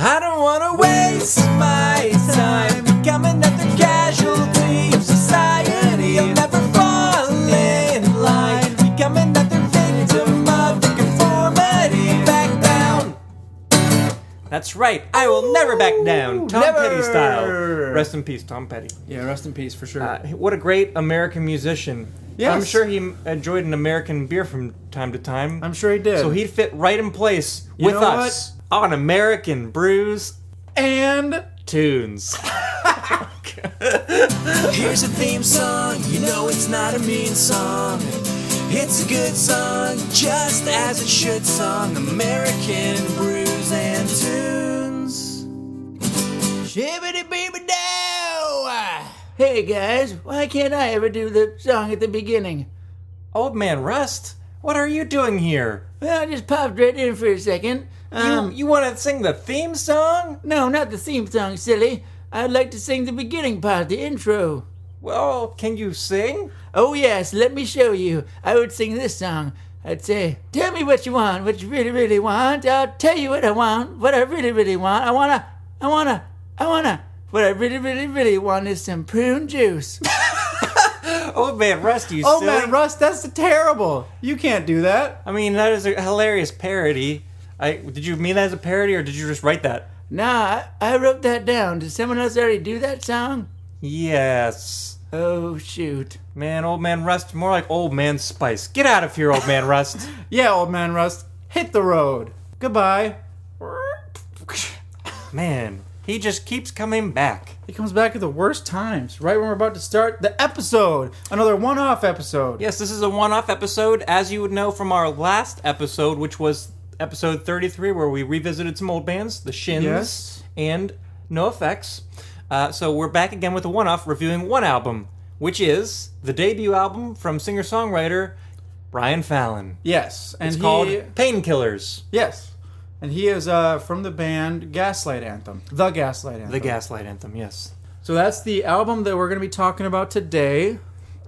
I don't wanna waste my time becoming another casualty of society. I'll never fall in line, become another victim of the conformity. Back down. That's right, I will never back down. Tom Petty style. Rest in peace, Tom Petty. Yeah, rest in peace for sure. What a great American musician. Yes. I'm sure he enjoyed an American beer from time to time. I'm sure he did. So he'd fit right in place with us on American Brews and Tunes. Here's a theme song, you know it's not a mean song. It's a good song, just as it should song. American Brews and Tunes. Shibbity beeby dow! Hey guys, why can't I ever do the song at the beginning? Old Man Rust, what are you doing here? Well, I just popped right in for a second. You want to sing the theme song? No, not the theme song, silly. I'd like to sing the beginning part, the intro. Well, can you sing? Oh yes, let me show you. I would sing this song. I'd say, tell me what you want, what you really, really want. I'll tell you what I want, what I really, really want. I wanna. What I really, really, really want is some prune juice. Old Man Rust, you Oh silly. man, Rust, that's terrible. You can't do that. I mean, that is a hilarious parody. Did you mean that as a parody, or did you just write that? Nah, I wrote that down. Did someone else already do that song? Yes. Oh, shoot. Man, Old Man Rust, more like Old Man Spice. Get out of here, Old Man Rust. Yeah, Old Man Rust, hit the road. Goodbye. Man, he just keeps coming back. He comes back at the worst times, right when we're about to start the episode. Another one-off episode. Yes, this is a one-off episode, as you would know from our last episode, which was episode 33, where we revisited some old bands, the Shins Yes. and NoFX. So we're back again with a one-off, reviewing one album, which is the debut album from singer-songwriter Brian Fallon. Yes. And It's called Painkillers. Yes. And he is from the band Gaslight Anthem. The Gaslight Anthem. The Gaslight Anthem, yes. So that's the album that we're going to be talking about today.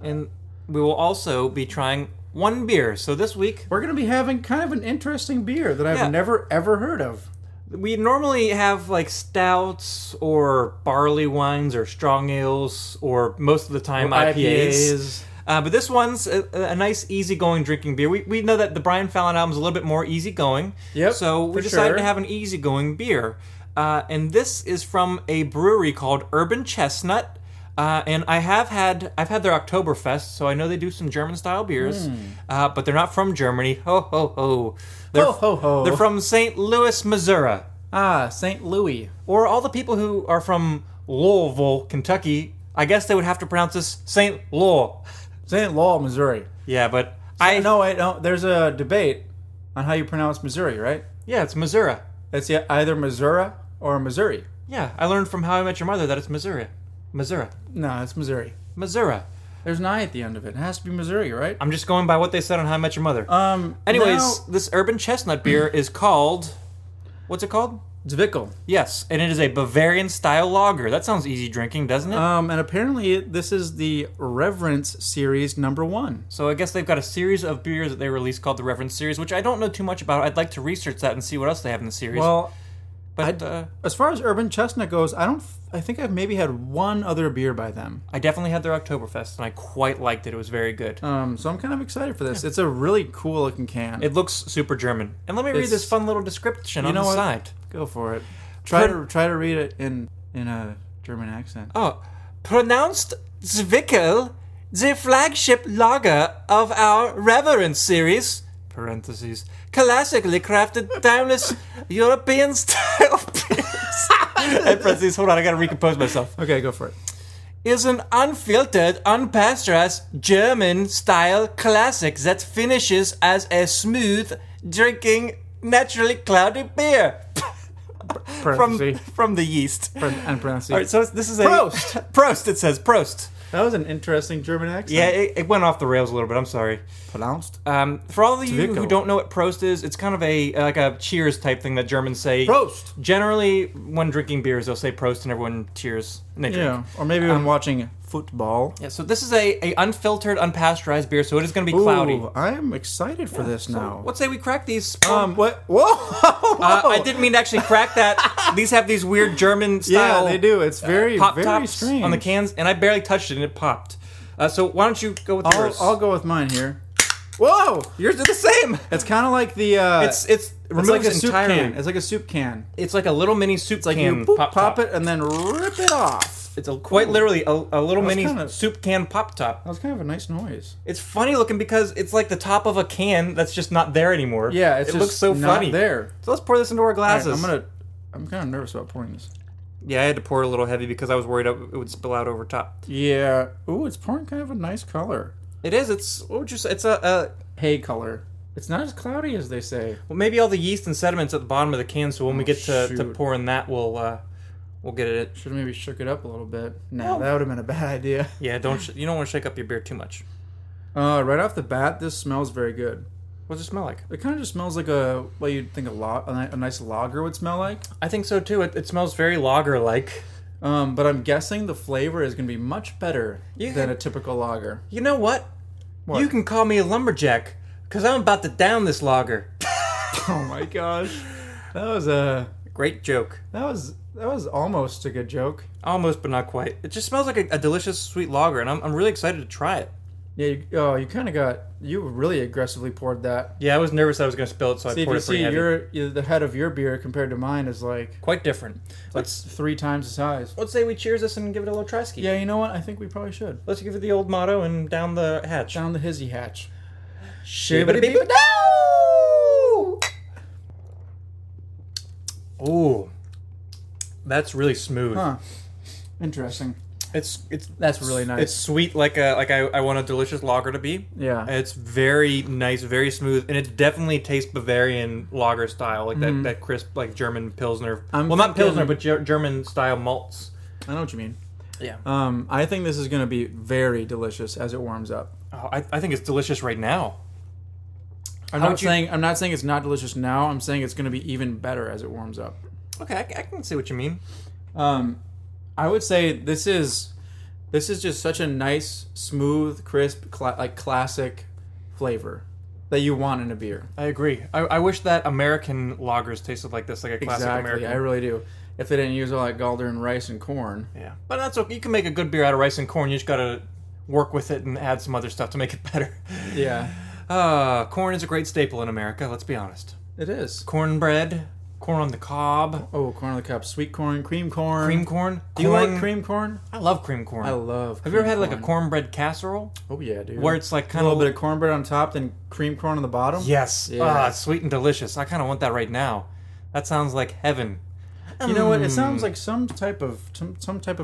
And we will also be trying one beer. So this week, We're going to be having kind of an interesting beer that I've Yeah. never, ever heard of. we normally have like stouts or barley wines or strong ales or most of the time Or IPAs. But this one's a nice, easygoing drinking beer. We know that the Brian Fallon album's a little bit more easygoing. Yep, So we for decided sure. to have an easygoing beer. And this is from a brewery called Urban Chestnut. And I've had their Oktoberfest, so I know they do some German-style beers. But they're not from Germany. Ho, ho, ho. Ho, ho, ho. They're from St. Louis, Missouri. Ah, St. Louis. Or all the people who are from Louisville, Kentucky, I guess they would have to pronounce this St. Louis. St. Louis, Missouri. Yeah, but No, there's a debate on how you pronounce Missouri, right? Yeah, it's Missouri. It's either Missouri or Missouri. Yeah, I learned from How I Met Your Mother that it's Missouri. Missouri. No, it's Missouri. Missouri. There's an I at the end of it. It has to be Missouri, right? I'm just going by what they said on How I Met Your Mother. Anyways, now- this Urban Chestnut beer is called... What's it called? Zwickel. Yes, and it is a Bavarian-style lager. That sounds easy drinking, doesn't it? And apparently this is the Reverence Series #1. So I guess they've got a series of beers that they released called the Reverend Series, which I don't know too much about. I'd like to research that and see what else they have in the series. Well, but as far as Urban Chestnut goes, I think I've maybe had one other beer by them. I definitely had their Oktoberfest, and I quite liked it. It was very good. So I'm kind of excited for this. It's a really cool looking can. It looks super German. And let me read It's- this fun little description on the side. Go for it. Try to read it in a German accent. Oh, pronounced Zwickel, the flagship lager of our Reverence series, parentheses, classically crafted, timeless European style beers. And parentheses, hold on, I gotta recompose myself. Okay, go for it. Is an unfiltered, unpasteurized German style classic that finishes as a smooth drinking, naturally cloudy beer. From the yeast. And parentheses. All right, so this is Prost. Prost, it says. Prost. That was an interesting German accent. Yeah, it went off the rails a little bit. I'm sorry. Pronounced. For all of you Zwickel. who don't know what Prost is, it's kind of like a cheers type thing that Germans say. Prost. Generally, when drinking beers, they'll say Prost and everyone cheers and they drink. Yeah, or maybe when watching football. Yeah, so this is a unfiltered, unpasteurized beer, so it is going to be cloudy. Ooh, I'm excited for this now. Let's say we crack these. What? Whoa! I didn't mean to actually crack that. These have these weird German style. Yeah, they do. It's very, pop very tops strange on the cans, and I barely touched it, and it popped. So why don't you go with yours? I'll go with mine here. Whoa! Yours are the same. It's kind of like the. It's like a soup entirely. can. It's like a soup can. It's like a little mini soup It's like can. you boop, pop pop top. it and then rip it off. It's quite literally a little mini kinda- soup can pop top. That was kind of a nice noise. It's funny looking because it's like the top of a can that's just not there anymore. Yeah, it just looks so not funny. there. So let's pour this into our All right, glasses. I'm kind of nervous about pouring this. Yeah, I had to pour it a little heavy because I was worried it would spill out over top. Yeah. Ooh, it's pouring kind of a nice color. It is. It's what would you say? It's a Hay color. It's not as cloudy as they say. well, maybe all the yeast and sediments at the bottom of the can. So when we get to shoot. pouring that, we'll get it. Should have maybe shook it up a little bit. Nah, that would have been a bad idea. Yeah, you don't want to shake up your beer too much. Right off the bat, this smells very good. What does it smell like? It kind of just smells like what you'd think a nice lager would smell like. I think so too. It smells very lager-like. But I'm guessing the flavor is going to be much better You than can- a typical lager. You know what? What? You can call me a lumberjack because I'm about to down this lager. Oh my gosh, that was a Great joke. that was almost a good joke. Almost, but not quite. It just smells like a delicious sweet lager, and I'm really excited to try it. Yeah, you kind of you really aggressively poured that. Yeah, I was nervous I was going to spill it, so See, I if poured you it pretty see heavy. the head of your beer compared to mine is like Quite different. it's 3 times the size. Let's say we cheers this and give it a little try ski. Yeah, you know what? I think we probably should. Let's give it the old motto and down the hatch. Down the hizzy hatch. Shibbity-beep-a-doo! Ooh, that's really smooth. Huh. Interesting. It's That's really nice. It's sweet like I want a delicious lager to be. Yeah. It's very nice, very smooth, and it definitely tastes Bavarian lager style, like that crisp like German Pilsner. I'm Well, not thinking- Pilsner, but German style malts. I know what you mean. Yeah. I think this is going to be very delicious as it warms up. Oh, I think it's delicious right now. I'm How not would you- saying I'm not saying it's not delicious now. I'm saying it's going to be even better as it warms up. Okay, I can see what you mean. I would say this is just such a nice, smooth, crisp, classic flavor that you want in a beer. I agree. I wish that American lagers tasted like this, like a classic Exactly, American. I really do. If they didn't use all that Galder and rice and corn. Yeah, but that's okay. You can make a good beer out of rice and corn. You just gotta work with it and add some other stuff to make it better. Yeah, Corn is a great staple in America. Let's be honest. it is. Cornbread, corn on the cob, Oh, corn on the cob, sweet corn, cream corn. cream corn. Do you like cream corn? I love cream corn. I love. Have you ever had cream like a cornbread casserole Oh yeah, dude. where it's like a kind little of bit of cornbread on top, then cream corn on the bottom? Yes. Yeah. It's sweet and delicious. I kind of want that right now. That sounds like heaven. You know what? It sounds like some type of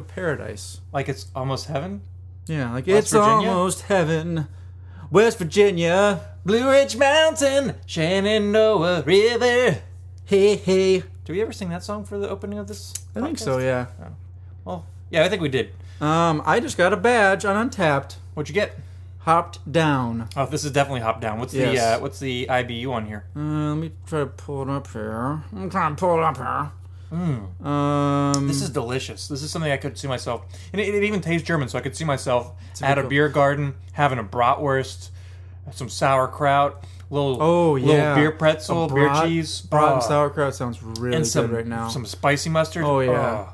paradise. Like it's almost heaven. Yeah, like West it's Virginia? almost heaven. West Virginia. Blue Ridge Mountain, Shenandoah River. Hey, hey. Did we ever sing that song for the opening of this? I think podcast? so, yeah. Well, yeah, I think we did. I just got a badge on Untapped. What'd you get? Hopped down. Oh, this is definitely hop down. What's Yes. the what's the IBU on here? Let me try to pull it up here. I'm trying to pull it up here. This is delicious. This is something I could see myself, and it even tastes German, so I could see myself at a cool. beer garden having a bratwurst, some sauerkraut, little yeah. beer pretzel, beer cheese, Brat and sauerkraut sounds really and good right now. some spicy mustard. Oh, yeah.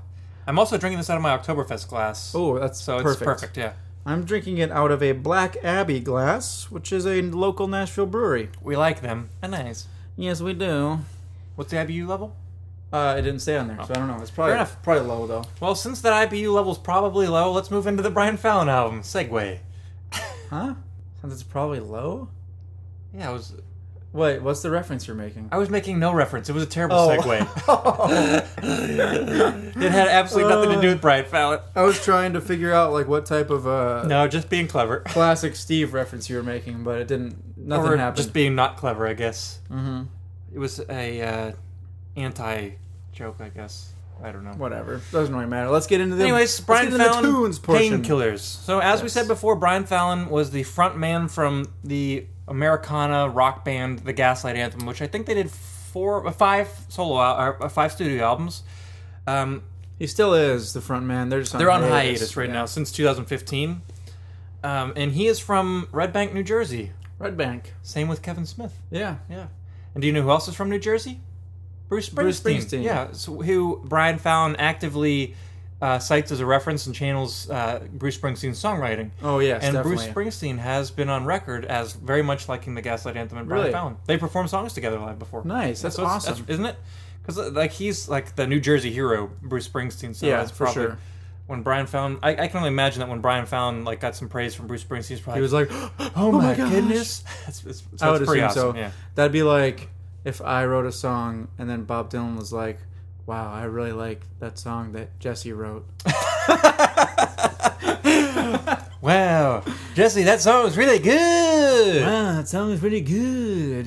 I'm also drinking this out of my Oktoberfest glass. Oh, that's so perfect. it's perfect. Yeah, I'm drinking it out of a Black Abbey glass, which is a local Nashville brewery. we like them. And nice. Yes, we do. What's the IBU level? It didn't say on there, so I don't know. It's probably Fair enough. probably low though. Well, since that IBU level's probably low, let's move into the Brian Fallon album. Segue. Huh? Since it's probably low. Yeah, Wait, what's the reference you're making? I was making no reference. It was a terrible Oh. segue. It had absolutely nothing to do with Brian Fallon. I was trying to figure out like what type of No, just being clever. classic Steve reference you were making, but it didn't. Nothing Or happened. just being not clever, I guess. Mm-hmm. It was a anti-joke, I guess. I don't know. Whatever. Doesn't really matter. Let's get into the. Anyways, Brian let's get into Fallon, the tunes portion. Painkillers. So as we Yes. said before, Brian Fallon was the front man from the Americana rock band, the Gaslight Anthem, which I think they did 5 studio albums. He still is the front man. They're on hiatus right now since 2015. And he is from Red Bank, New Jersey. Red Bank. Same with Kevin Smith. Yeah. Yeah. And do you know who else is from New Jersey? Bruce Springsteen. Yeah. So who Brian Fallon actively cites as a reference and channels Bruce Springsteen's songwriting. Oh, yes, and definitely. Bruce Springsteen has been on record as very much liking the Gaslight Anthem and Brian Really? Fallon. They performed songs together live before. Nice. That's awesome. Isn't it? Because like he's like the New Jersey hero, Bruce Springsteen. So Yeah, that's for probably sure. When Brian Fallon, I can only imagine that when Brian Fallon like got some praise from Bruce Springsteen, he's probably He was like, "Oh my gosh." goodness!" It's I would pretty assume awesome. so. Yeah. That'd be like if I wrote a song and then Bob Dylan was like, wow, I really like that song that Jesse wrote. Wow, Jesse, that song was really good. Wow, that song is pretty good.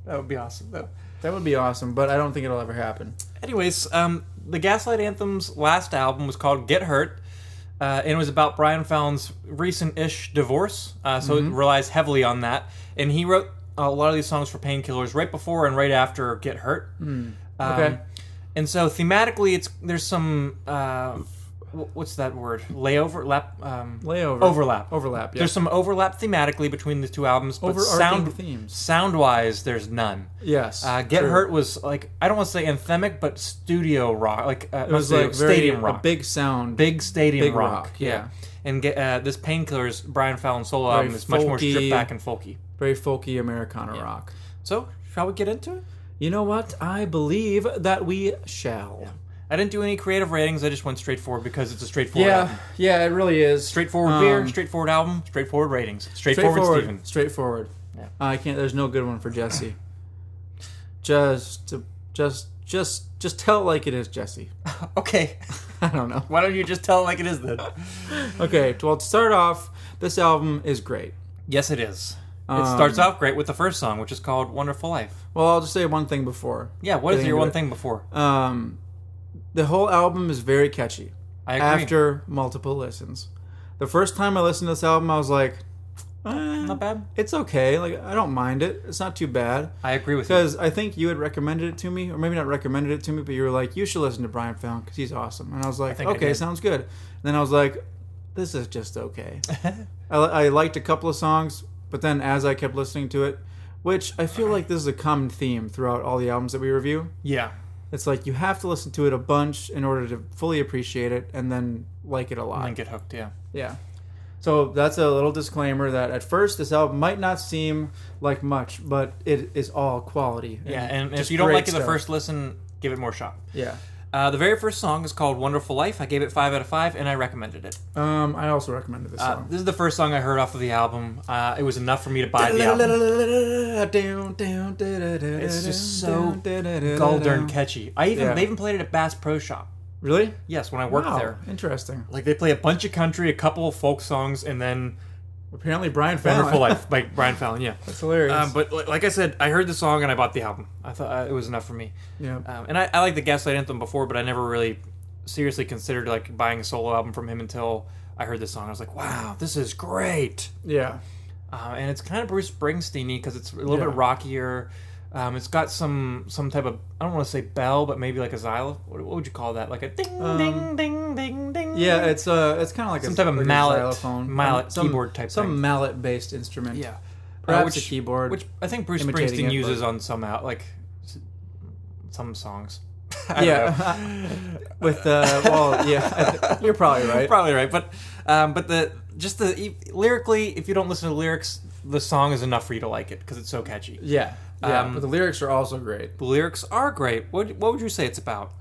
That would be awesome, though. That would be awesome, but I don't think it'll ever happen. Anyways, the Gaslight Anthem's last album was called Get Hurt, and it was about Brian Fallon's recent-ish divorce, so it relies heavily on that. And he wrote a lot of these songs for Painkillers right before and right after Get Hurt. Okay. And so thematically, there's some... what's that word? Layover. Overlap. Yeah. There's some overlap thematically between the two albums, but Overarching themes. sound-wise, there's none. Yes. Get true. Hurt was like, I don't want to say anthemic, but studio rock, like It was like stadium very, rock, a big sound. big stadium big rock. rock, yeah. And this Painkillers Brian Fallon solo Very album is much more folky. stripped back and folky. Very folky Americana rock. So, shall we get into it? You know what? I believe that we shall. I didn't do any creative ratings. I just went straight forward because it's a straightforward album. Yeah, it really is. Straightforward beer, straightforard album, straightforward ratings. Straightforward Steven. Straightforward. Yeah. I can't. There's no good one for Jesse. Just tell it like it is, Jesse. Okay. I don't know. Why don't you just tell it like it is then? Okay. Well, to start off, this album is great. Yes, it is. It starts off great with the first song, which is called Wonderful Life. Well, I'll just say one thing before. Yeah, what is getting your into one it. thing before? The whole album is very catchy. I agree. After multiple listens. The first time I listened to this album, I was like, Not bad. it's okay. Like, I don't mind it. It's not too bad. I agree with you. Because I think you had recommended it to me, or maybe not recommended it to me, but you were like, you should listen to Brian Fallon because he's awesome. And I was like, think I okay, did. sounds good. And then I was like, this is just okay. I liked a couple of songs, but then as I kept listening to it, which I feel like this is a common theme throughout all the albums that we review. Yeah. It's like you have to listen to it a bunch in order to fully appreciate it and then like it a lot. And then get hooked, yeah. Yeah. So that's a little disclaimer that at first this album might not seem like much, but it is all quality. Yeah, and just if you don't great like it the stuff. first listen, give it more shot. Yeah. The very first song is called Wonderful Life. I gave it 5 out of 5, and I recommended it. I also recommended this song. This is the first song I heard off of the album. It was enough for me to buy the album. It's just so gall-darn catchy. Yeah. They even played it at Bass Pro Shop. Really? Yes, when I worked Wow, there. interesting. Like, they play a bunch of country, a couple of folk songs, and then Apparently Brian Fallon. Wonderful Life by Brian Fallon, yeah. That's hilarious. But like I said, I heard the song and I bought the album. I thought it was enough for me. Yeah. And I liked the Gaslight Anthem before, but I never really seriously considered like buying a solo album from him until I heard this song. I was like, wow, this is great. Yeah. And it's kind of Bruce Springsteen-y because it's a little Yeah. bit rockier. It's got some type of, I don't want to say bell, but maybe like a xylophone. What would you call that? Like a ding, ding, ding, ding, ding. Yeah, it's kind of like Some a, type of like a mallet- xylophone. mallet keyboard type some thing. mallet-based instrument. Yeah. Perhaps a keyboard. Which I think Bruce imitating Springsteen it, uses but- on some songs. I don't know. Yeah. With you're probably right. Probably right, but lyrically, if you don't listen to the lyrics, the song is enough for you to like it because it's so catchy. Yeah. Yeah, but the lyrics are also great. The lyrics are great. What would you say it's about?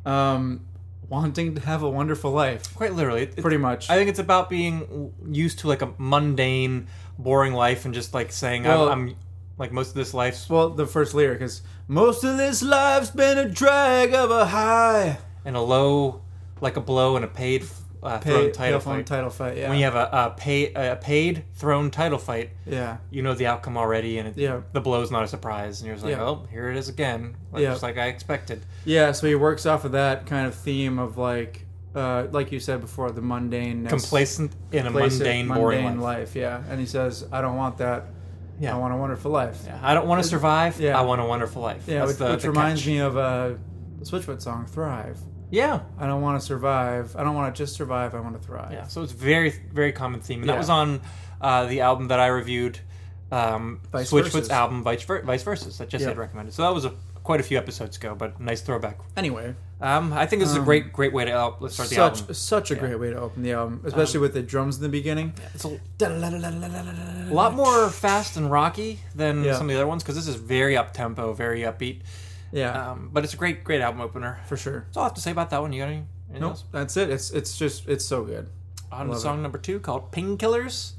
Wanting to have a wonderful life. Quite literally, Pretty much. I think it's about being used to like a mundane, boring life and just like saying Well- I'm like most of this life's Well, the first lyric is, most of this life's been a drag of a high. and a low, like a blow and a paid throne title fight. Title fight, yeah. When you have a paid throne title fight, Yeah. you know the outcome already, and Yeah. the blow's not a surprise, and you're just like, Yeah. oh, here it is again, Yeah. just like I expected. Yeah, so he works off of that kind of theme of like you said before, the mundane. Complacent in a mundane, boring life. Yeah. And he says, I don't want that. Yeah. I want a wonderful life. Yeah. I don't want to survive. Yeah. I want a wonderful life. Yeah, That's which the reminds catch. me of the Switchfoot song, Thrive. Yeah. I don't want to survive. I don't want to just survive. I want to thrive. Yeah, so it's very, very common theme. And that Yeah. was on the album that I reviewed, Vice Switchfoot's Versus. album, Vice Versus, that just had recommended. So that was quite a few episodes ago, but nice throwback. Anyway, I think this is a great way to let's start the album. such a great way to open the album, especially with the drums in the beginning. It's a lot more fast and rocky than Yeah. some of the other ones, because this is very up-tempo, very upbeat. Yeah, But it's a great album opener. for sure. That's all I have to say about that one. You got anything Nope, else? that's it. It's so good. On to Love song it. number 2, called Painkillers.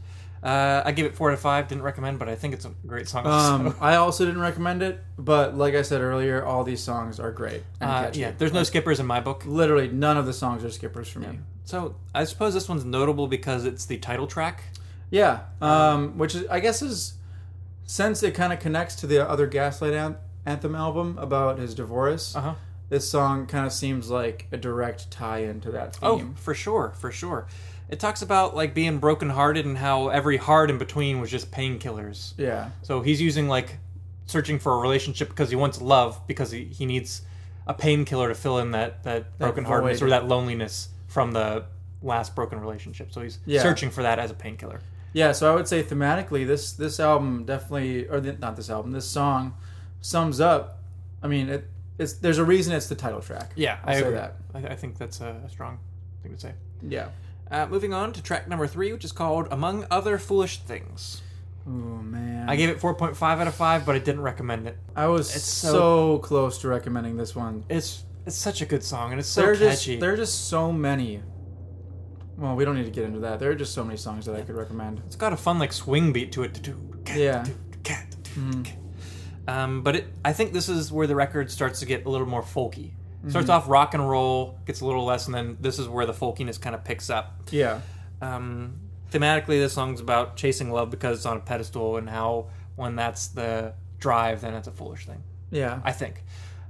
I give it 4 out of 5. Didn't recommend, but I think it's a great song. Also. I also didn't recommend it, but like I said earlier, all these songs are great and catchy. yeah, there's no skippers in my book. Literally none of the songs are skippers for me. So I suppose this one's notable because it's the title track. Yeah, which is, I guess, is since it kind of connects to the other Gaslight Anthem album about his divorce. This song kind of seems like a direct tie-in to that theme. Oh, for sure. It talks about like being brokenhearted and how every heart in between was just painkillers. Yeah, So he's using like searching for a relationship because he wants love, because he needs a painkiller to fill in that brokenheartedness void. or that loneliness from the last broken relationship. So he's searching for that as a painkiller. yeah. So I would say thematically, this album definitely, not this album, this song sums up. I mean, there's a reason it's the title track. Yeah, I'll I say agree. that. I think that's a strong thing to say. Yeah. Moving on to track number 3, which is called Among Other Foolish Things. Oh man. I gave it 4.5 out of 5, but I didn't recommend it. I was It's so close to recommending this one. It's such a good song, and it's so There catchy. are just so many. Well, we don't need to get into that. There are just so many songs that I could recommend. It's got a fun like swing beat to it. Yeah. But I think this is where the record starts to get a little more folky. Starts off rock and roll, gets a little less, and then this is where the folkiness kind of picks up. Yeah. Thematically, this song's about chasing love because it's on a pedestal, and how when that's the drive, then it's a foolish thing. Yeah. I think.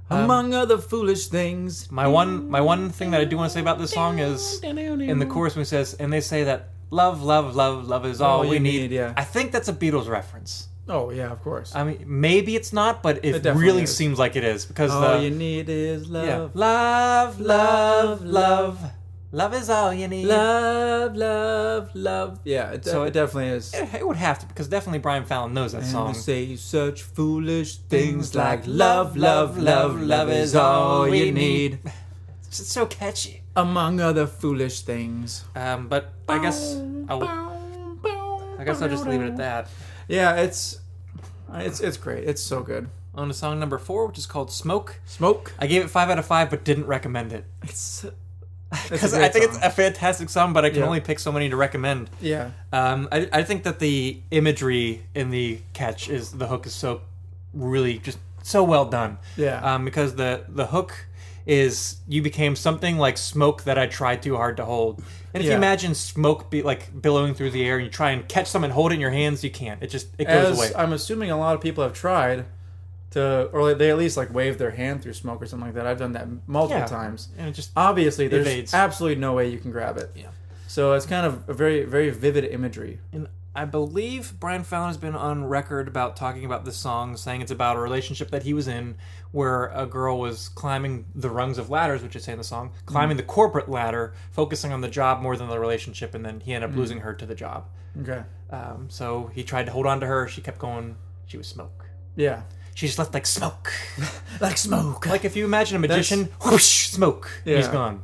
Among other foolish things. My one thing that I do want to say about this song is in the chorus when it says, and they say that love is all we need. Yeah. I think that's a Beatles reference. Oh yeah, of course. I mean, maybe it's not, but it definitely really is. seems like it is, because All you need is love. love is all you need. Love. Yeah, it definitely is. It would have to, because definitely Brian Fallon knows that And song. they say such foolish things like love is all you need. It's so catchy. Among other foolish things. But I guess I'll just leave it at that. Yeah, it's great. It's so good. On to song number 4, which is called Smoke. Smoke. I gave it 5 out of 5, but didn't recommend it. It's Because I think it's a fantastic song, but I can only pick so many to recommend. Yeah. I think that the imagery in the catch the hook is so really just so well done. Yeah. Because the hook is, you became something like smoke that I tried too hard to hold. And if you imagine smoke be like billowing through the air and you try and catch something and hold it in your hands, you can't. It goes away. I'm assuming a lot of people have tried to, or they at least like wave their hand through smoke or something like that. I've done that multiple times. And it just Obviously, there's evades. absolutely no way you can grab it. Yeah. So it's kind of a very, very vivid imagery. And I believe Brian Fallon has been on record about talking about this song, saying it's about a relationship that he was in where a girl was climbing the rungs of ladders, which is saying the song, climbing the corporate ladder, focusing on the job more than the relationship, and then he ended up losing her to the job. Okay. So he tried to hold on to her. She kept going. She was smoke. Yeah. She just left like smoke. Like smoke. Like if you imagine a magician, whoosh, smoke, and he's Yeah. gone.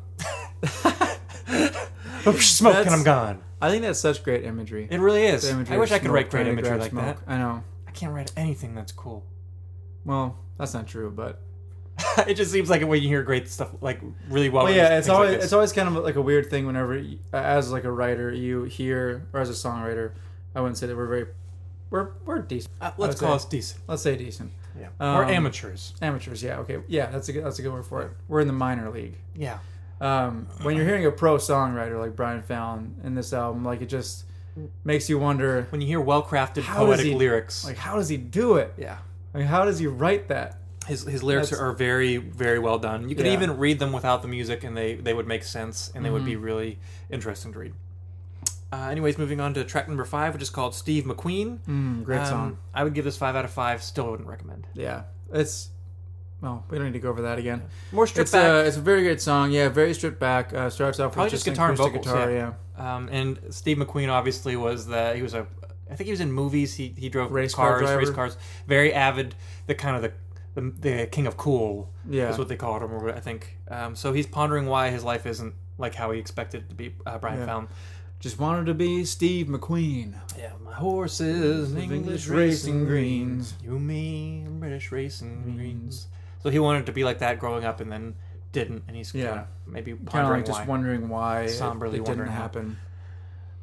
Whoosh, smoke, and I'm gone. I think that's such great imagery. It really is. The imagery I wish of I could smoke write great trying to imagery grab like smoke. that. I know. I can't write anything that's cool. Well, that's not true, but It just seems like it when you hear great stuff, like really well. well, yeah, written it's things like always this. it's always kind of like a weird thing whenever, as like a writer, you hear, or as a songwriter, I wouldn't say that we're decent. Let's I would call say. us decent. Let's say decent. Yeah, Um, we're amateurs. Amateurs, yeah, okay, yeah, that's a good word for it. We're in the minor league. Yeah, When you're hearing a pro songwriter like Brian Fallon in this album, like it just makes you wonder, when you hear well-crafted How does poetic he- lyrics, like, how does he do it? yeah, Like, how does he write that? his lyrics That's- are very, very well done. You could Yeah. even read them without the music, and they would make sense, and they would be really interesting to read. Anyways, moving on to track number 5, which is called Steve McQueen. Great song. I would give this 5 out of 5. Still wouldn't recommend. Yeah, it's well, we don't need to go over that again. More stripped back. It's a very good song. Yeah, very stripped back. Starts off Probably with just an guitar and acoustic vocals. guitar. Yeah. And Steve McQueen obviously I think he was in movies. He drove Race car race driver. cars. Very avid. The king of cool. Yeah. Is what they called him. I think. So he's pondering why his life isn't like how he expected it to be. Brian Fallon. Just wanted to be Steve McQueen. Yeah, my horses, English racing greens. You, me, British racing greens. So he wanted to be like that growing up, and then didn't, and he's kind of maybe Kind of pondering like just why. wondering why Somberly it didn't wondering why. happen.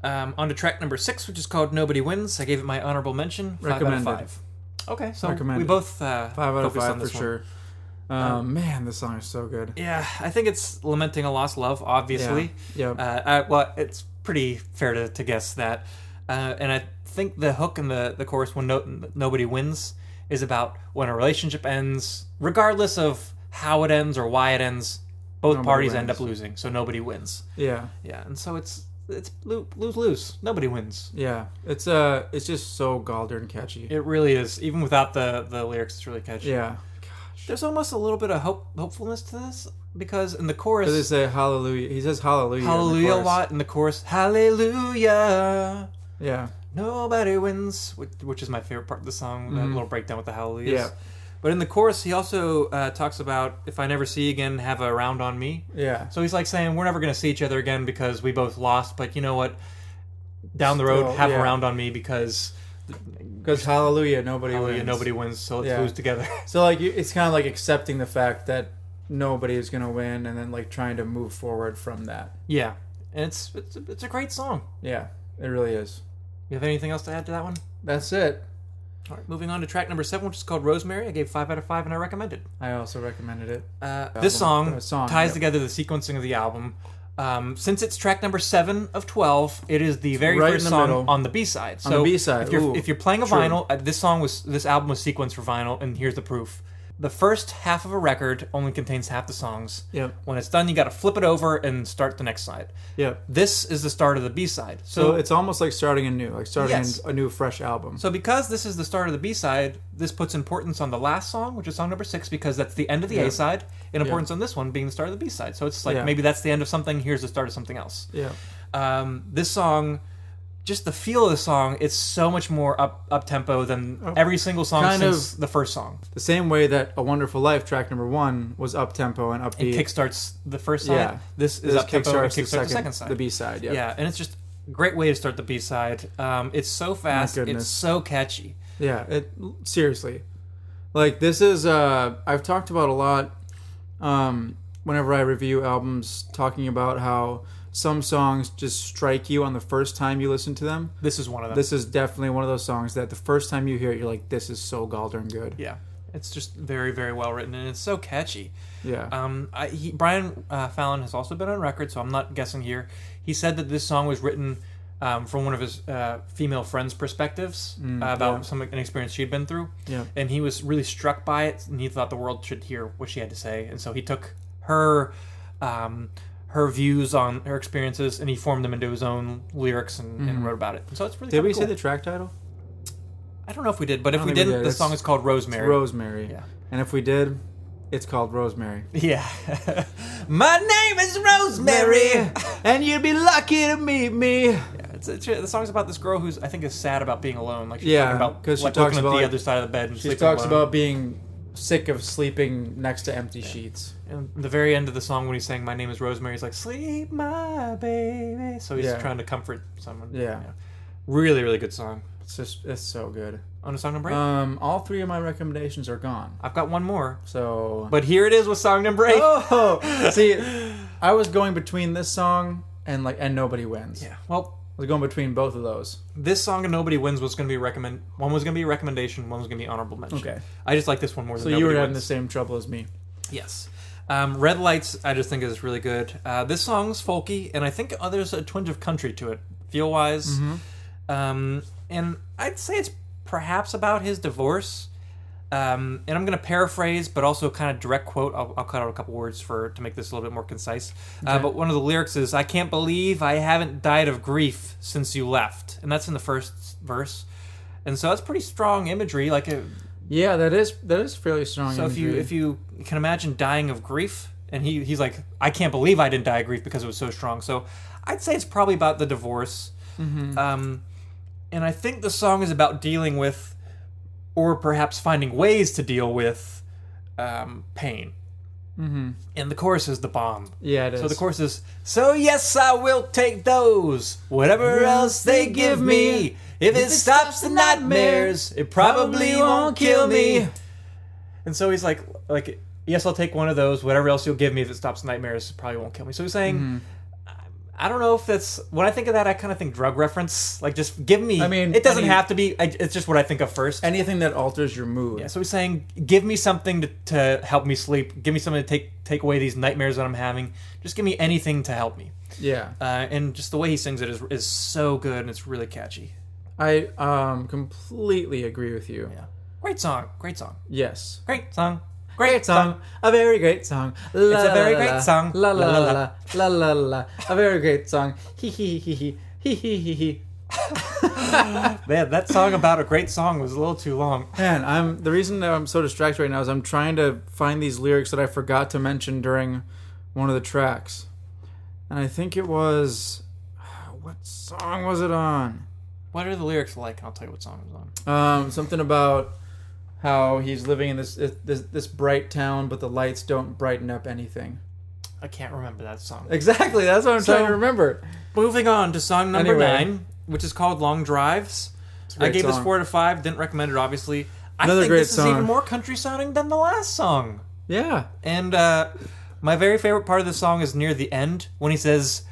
On to track number 6, which is called Nobody Wins. I gave it my honorable mention. 5 out of Recommended. 5. Okay, so Recommended. we both 5 out of focused 5 on for this one. sure. Man, this song is so good. Yeah, I think it's lamenting a lost love, obviously. Yeah. Well, it's pretty fair to guess that. And I think the hook and the chorus, when nobody wins, is about when a relationship ends, regardless of how it ends or why it ends, both Nobody parties wins. end up losing, so nobody wins. Yeah. Yeah, and so it's lose. Nobody wins. Yeah. It's just so golden catchy. It really is. Even without the lyrics, it's really catchy. Yeah. There's almost a little bit of hopefulness to this, because in the chorus... Because they say hallelujah. He says hallelujah. Hallelujah in the a chorus. lot in the chorus. Hallelujah. Yeah. Nobody wins, which is my favorite part of the song, that little breakdown with the hallelujahs. Yeah. But in the chorus, he also talks about, if I never see you again, have a round on me. Yeah. So he's like saying, we're never going to see each other again because we both lost, but you know what? Down the road, Still, have yeah. a round on me because Because hallelujah, nobody hallelujah, wins. nobody wins, so let's Yeah. lose together. So like it's kind of like accepting the fact that nobody is gonna win, and then like trying to move forward from that. Yeah. And it's a great song. Yeah, it really is. You have anything else to add to that one? That's it. All right, moving on to track number 7, which is called Rosemary. I gave 5 out of 5, and I recommend it. I also recommended it. This song, ties yeah. together the sequencing of the album. Since it's track number 7 of 12, it is the very right first in the song middle. on the B-side. On the B-side, if you're playing a true. vinyl, this album was sequenced for vinyl, and here's the proof. The first half of a record only contains half the songs. Yep. When it's done, you got to flip it over and start the next side. Yep. This is the start of the B-side. So it's almost like starting anew, like starting Yes. a new, fresh album. So because this is the start of the B-side, this puts importance on the last song, which is song number 6, because that's the end of the Yeah. A-side, and importance on this one being the start of the B-side. So it's like Yeah. maybe that's the end of something, here's the start of something else. Yeah. This song, just the feel of the song, it's so much more up tempo than every single song Kind since the first song. The same way that A Wonderful Life, track number 1, was up tempo and upbeat. It kickstarts the first side. Yeah. This is up tempo and kickstarts kickstarts the second side. the B side. Yeah. Yeah, and it's just a great way to start the B-side. It's so fast, goodness. it's so catchy. Yeah, seriously. Like this is I've talked about a lot whenever I review albums, talking about how some songs just strike you on the first time you listen to them. This is one of them. This is definitely one of those songs that the first time you hear it, you're like, this is so goddamn good. Yeah, it's just very, very well written, and it's so catchy. Yeah. Brian Fallon has also been on record, so I'm not guessing here. He said that this song was written from one of his female friends' perspectives about an experience she'd been through. Yeah. And he was really struck by it, and he thought the world should hear what she had to say. And so he took her views on her experiences, and he formed them into his own lyrics and wrote about it. And so it's really Did we cool. say the track title? I don't know if we did, but if don't we think we didn't, did. the song is called Rosemary. Rosemary. Yeah. And if we did, it's called Rosemary. Yeah. My name is Rosemary. And you'd be lucky to meet me. Yeah, the song's about this girl who's, I think, is sad about being alone. Like she's Yeah, talking about 'cause she like talks looking about, at the like, other side of the bed and She sleeping talks alone. about being sick of sleeping next to empty sheets. And the very end of the song when he's saying, "My name is Rosemary," he's like, "Sleep, my baby." So he's Yeah. trying to comfort someone. Yeah. Really, really good song. It's so good. On to song number 8. All 3 of my recommendations are gone. I've got one more, So but here it is with song number 8. oh, see, I was going between this song and Nobody Wins. Yeah. Well, I was going between both of those. this song and Nobody Wins was going to be one was going to be a recommendation, one was going to be honorable mention. Okay. I just like this one more So than you Nobody were having the Wins. same trouble as me. Yes. Red Lights, I just think is really good. This song's folky, and I think there's a twinge of country to it, feel-wise. And I'd say it's perhaps about his divorce. And I'm going to paraphrase, but also kind of direct quote. I'll cut out a couple words to make this a little bit more concise. But one of the lyrics is, "I can't believe I haven't died of grief since you left." And that's in the first verse. And so that's pretty strong imagery. Like, Yeah, that is fairly strong. So if you can imagine dying of grief, and he's like, I can't believe I didn't die of grief because it was so strong. So I'd say it's probably about the divorce. And I think the song is about dealing with, or perhaps finding ways to deal with, pain. And the chorus is the bomb. Yeah, it is. So the chorus is, so yes, I will take those, whatever else they give me. If it stops the nightmares, it probably won't kill me. And so he's like, yes, I'll take one of those, whatever else you'll give me. If it stops the nightmares, it probably won't kill me. So he's saying, I don't know if that's, when I think of that, I kind of think drug reference. Like, just give me, it doesn't have to be, it's just what I think of first. Anything that alters your mood. Yeah, so he's saying, give me something to help me sleep. Give me something to take away these nightmares that I'm having. Just give me anything to help me. Yeah. And just the way he sings it is so good, and it's really catchy. I completely agree with you. Yeah. Great song. Yes. Great song. Great song. A very great song. It's a very great song. La la la la la la la. A very great song. Hee hee hee hee hee hee hee hee. Man, that song about a great song was a little too long. Man, the reason that I'm so distracted right now is I'm trying to find these lyrics that I forgot to mention during one of the tracks, and I think it was, what song was it on? What are the lyrics like? I'll tell you what song it was on. Something about how he's living in this bright town, but the lights don't brighten up anything. I can't remember that song. Exactly, that's what I'm trying to remember. Moving on to song number 9, which is called Long Drives. I gave this 4 out of 5. Didn't recommend it, obviously. I think this is even more country sounding than the last song. Yeah. And my very favorite part of the song is near the end when he says,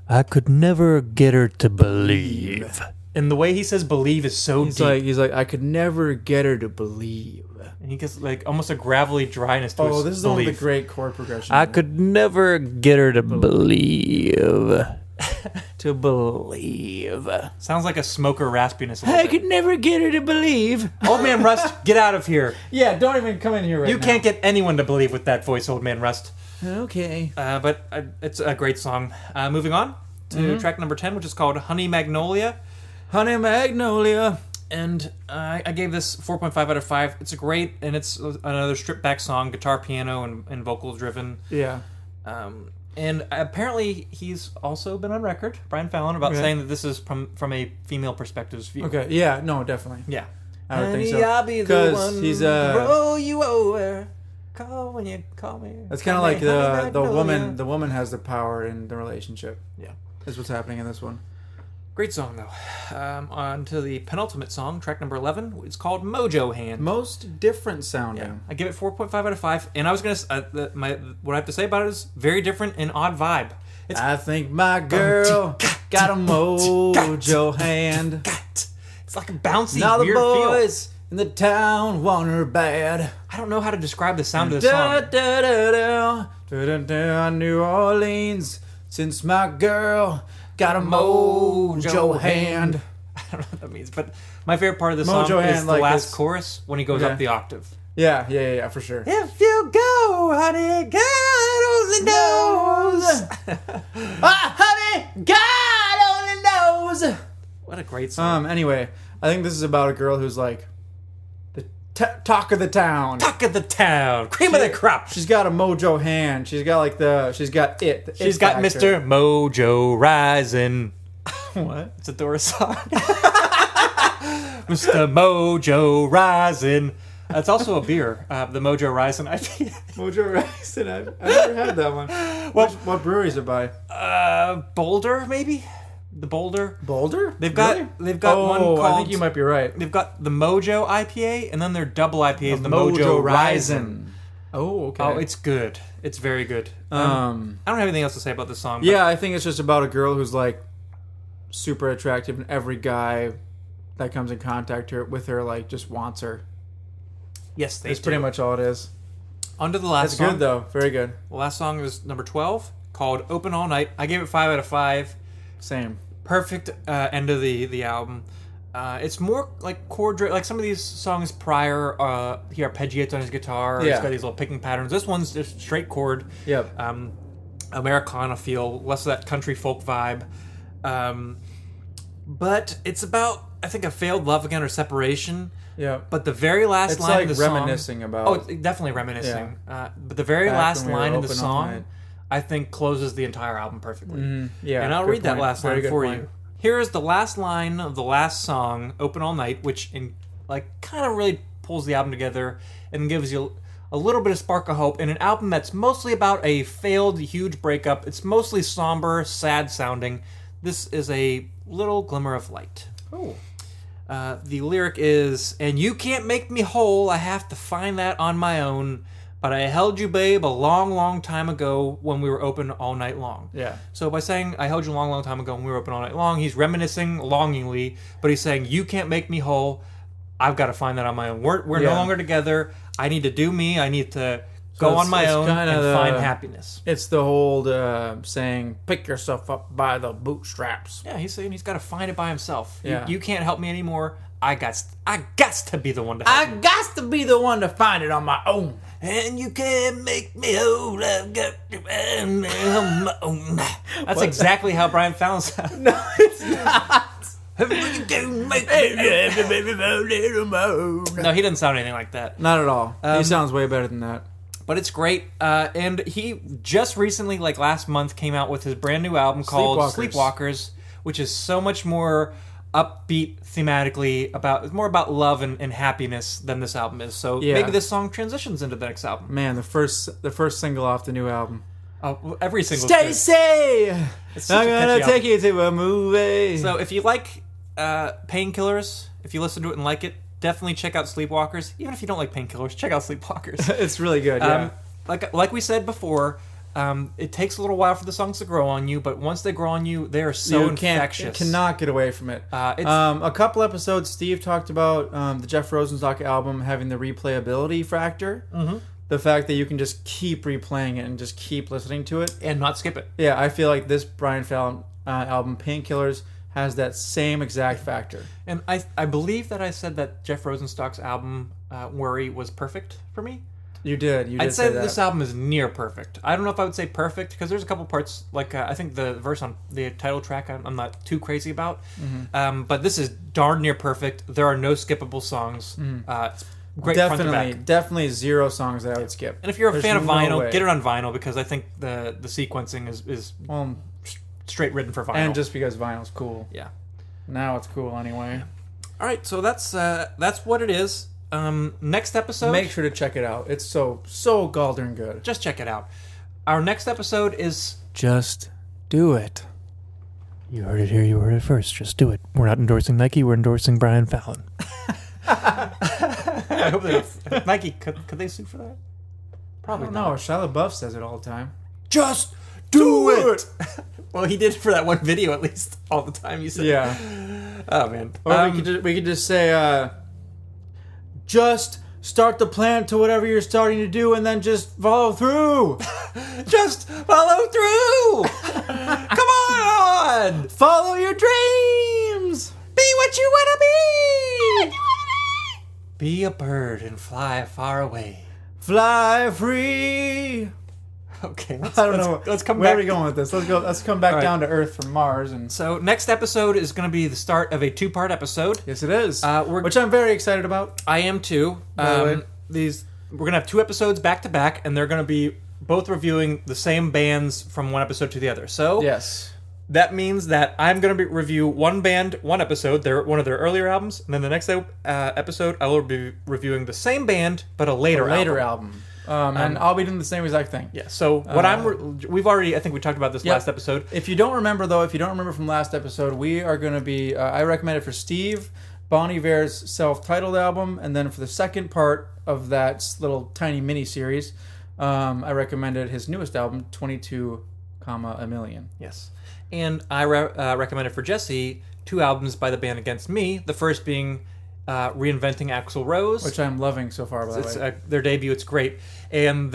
I could never get her to believe. And the way he says believe is so deep. He's like, I could never get her to believe. And he gets like almost a gravelly dryness to his this is belief. one of the great chord progression. I could never get her to believe. To believe. Sounds like a smoker raspiness. I could never get her to believe. Old Man Rust, get out of here. Yeah, don't even come in here right now. You can't get anyone to believe with that voice, Old Man Rust. Okay. But it's a great song. Moving on to track number 10, which is called Honey Magnolia. Honey Magnolia. And I gave this 4.5 out of 5. It's great, and it's another stripped-back song, guitar, piano, and vocals-driven. Yeah. And apparently he's also been on record, Brian Fallon, about saying that this is from a female perspective's view. Okay, yeah, no, definitely. Yeah. I would think so. I'll be the one he's roll you over. Call when you call me. That's kind of like the woman has the power in the relationship. Yeah. That's what's happening in this one. Great song, though. On to the penultimate song, track number 11. It's called Mojo Hand. Most different sounding. Yeah. I give it 4.5 out of 5. And I was going to... what I have to say about it is very different and odd vibe. I think my girl got a mojo hand. It's like a bouncy, now the weird boys feel. in the town want her bad. I don't know how to describe the sound of the song. New Orleans, since my girl got a mojo hand. I don't know what that means, but my favorite part of the Mojo song hand, is the like last this. chorus when he goes up the octave. Yeah, for sure. If you go, honey, God only knows. Honey, God only knows. What a great song. Anyway, I think this is about a girl who's like the talk of the town. Talk of the town. Cream of the crop. She's got a mojo hand. She's got she's got She's got factor. Mr. Mojo Rising. What? It's a Doris song. Mr. Mojo Rising. It's also a beer, the Mojo Rising IPA. Mojo Rising. I've never had that one. What brewery is it by? Boulder, maybe? The Boulder. Boulder? They've got one called... I think you might be right. They've got the Mojo IPA, and then their double IPA is the Mojo Rising. Oh, okay. Oh, it's good. It's very good. I don't have anything else to say about this song. Yeah, I think it's just about a girl who's like super attractive, and every guy that comes in contact with her like just wants her. Yes, they That's do. pretty much all it is. On to the last That's song. good though. Very good. The last song is number 12, called Open All Night. I gave it 5 out of 5. Same. Perfect end of the album. It's more like chord, like some of these songs prior. He arpeggiates on his guitar. Yeah. He's got these little picking patterns. This one's just straight chord. Yep. Americana feel, less of that country folk vibe. But it's about, I think, a failed love again or separation. Yeah. But the very last It's line like of the song... reminiscing about... Oh, it's definitely reminiscing. But the very Back last when we were line of the open all song, night. I think, closes the entire album perfectly. Yeah. And I'll good read that point. last Very line good for point. you. Here is the last line of the last song, Open All Night, which kind of really pulls the album together and gives you a little bit of spark of hope in an album that's mostly about a failed, huge breakup. It's mostly somber, sad sounding. This is a little glimmer of light. Oh. The lyric is, and you can't make me whole, I have to find that on my own. But I held you, babe, a long, long time ago when we were open all night long. Yeah. So by saying, I held you a long, long time ago when we were open all night long, he's reminiscing longingly, but he's saying, you can't make me whole. I've got to find that on my own. We're no longer together. I need to do me. I need to go on my own and find happiness. It's the old saying, pick yourself up by the bootstraps. Yeah, he's saying he's got to find it by himself. Yeah. You can't help me anymore. I got to be the one to help I you. got to be the one to find it on my own. And you can't make me whole. I've got to find it on my own. That's exactly how Brian Fallon sounds. No, it's not. You can't make me No, he doesn't sound anything like that. Not at all. He sounds way better than that. But it's great. And he just recently, like last month, came out with his brand new album called Sleepwalkers, which is so much more upbeat thematically. It's more about love and happiness than this album is. So maybe this song transitions into the next album. Man, the first single off the new album. Oh, every single Stacy! I'm gonna take you to a movie. So if you like Painkillers, if you listen to it and like it, definitely check out Sleepwalkers. Even if you don't like Painkillers, check out Sleepwalkers. It's really good, yeah. Like we said before, it takes a little while for the songs to grow on you, but once they grow on you, they are so infectious. You cannot get away from it. A couple episodes, Steve talked about the Jeff Rosenstock album having the replayability factor. Mm-hmm. The fact that you can just keep replaying it and just keep listening to it. And not skip it. Yeah, I feel like this Brian Fallon album, Painkillers, has that same exact factor. And I believe that I said that Jeff Rosenstock's album, Worry, was perfect for me. You did. I'd say that this album is near perfect. I don't know if I would say perfect, because there's a couple parts, like I think the verse on the title track I'm not too crazy about. Mm-hmm. But this is darn near perfect. There are no skippable songs. It's great front to back. Definitely zero songs that I would skip. And if you're a fan of vinyl, get it on vinyl, because I think the sequencing is straight written for vinyl. And just because vinyl's cool. Yeah. Now it's cool anyway. All right, so that's what it is. Next episode... Make sure to check it out. It's so goddamn good. Just check it out. Our next episode is... Just do it. You heard it here, you heard it first. Just do it. We're not endorsing Nike, we're endorsing Brian Fallon. I hope they... Nike, could they sue for that? Probably not. No, Shia LaBeouf says it all the time. Just do it! Well, he did for that one video, at least, all the time, you said. Yeah. Oh, man. Or we could just say, just start the plan to whatever you're starting to do and then just follow through. Just follow through! Come on! Follow your dreams! Be what you want to be! Be a bird and fly far away. Fly free. Okay, I don't know. Let's come Where back. are we going with this? Let's come back down to Earth from Mars. And so next episode is going to be the start of a 2-part episode. Yes, it is. Which I'm very excited about. I am too. We're going to have 2 episodes back to back, and they're going to be both reviewing the same bands from one episode to the other. So yes. That means that I'm going to review one band, one episode, one of their earlier albums, and then the next episode I will be reviewing the same band, but a later album. And I'll be doing the same exact thing. Yeah. So what we've already, I think we talked about this last episode. If you don't remember from last episode, we are going to be. I recommended for Steve Bon Iver's self-titled album, and then for the second part of that little tiny mini series, I recommended his newest album, 22, a Million. Yes. And I recommended for Jesse 2 albums by the band Against Me. The first being Reinventing Axl Rose, which I'm loving so far, by the way. Their debut, it's great. And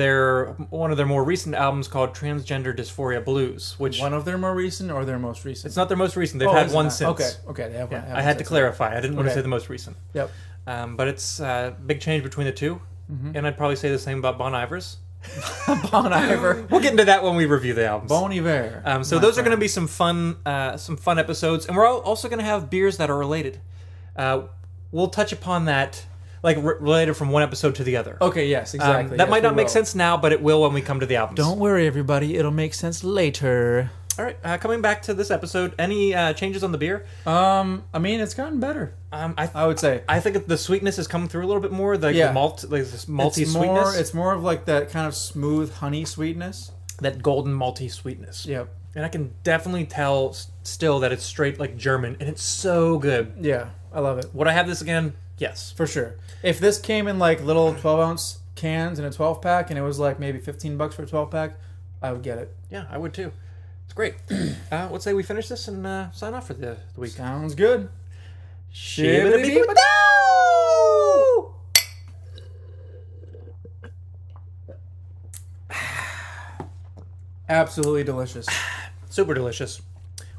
one of their more recent albums called Transgender Dysphoria Blues. Which one of their more recent or their most recent? It's not their most recent. They've had one since. Okay. They have one. I had to clarify. I didn't want to say the most recent. Yep. But it's a big change between the 2. Mm-hmm. And I'd probably say the same about Bon Iver's. Bon Iver. We'll get into that when we review the albums. Bon Iver. So those are going to be some fun episodes, and we're also going to have beers that are related. we'll touch upon that, like related from one episode to the other. Okay, yes, exactly. That Yes, might not we make will. sense now, but it will when we come to the albums. Don't worry, everybody. It'll make sense later. All right, coming back to this episode, any changes on the beer? I mean, it's gotten better. I would say. I think the sweetness has come through a little bit more. The malt, like this malty sweetness. It's more of like that kind of smooth honey sweetness. That golden malty sweetness. Yep. And I can definitely tell still that it's straight like German, and it's so good. Yeah, I love it. Would I have this again? Yes. For sure. If this came in like little 12-ounce cans in a 12-pack and it was like maybe $15 for a 12-pack, I would get it. Yeah, I would too. It's great. Let's say we finish this and sign off for the week. Sounds good. Shibbity-beep-a-doo! Absolutely delicious. Super delicious.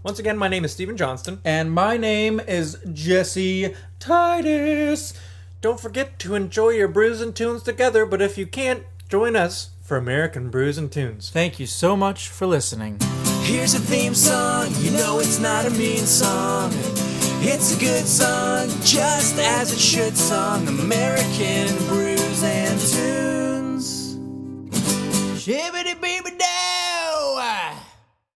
Once again, my name is Stephen Johnston. And my name is Jesse Titus. Don't forget to enjoy your brews and tunes together, but if you can't, join us for American Brews and Tunes. Thank you so much for listening. Here's a theme song, you know it's not a mean song. It's a good song, just as it should song. American Brews and Tunes. Shibbity-beeby-da.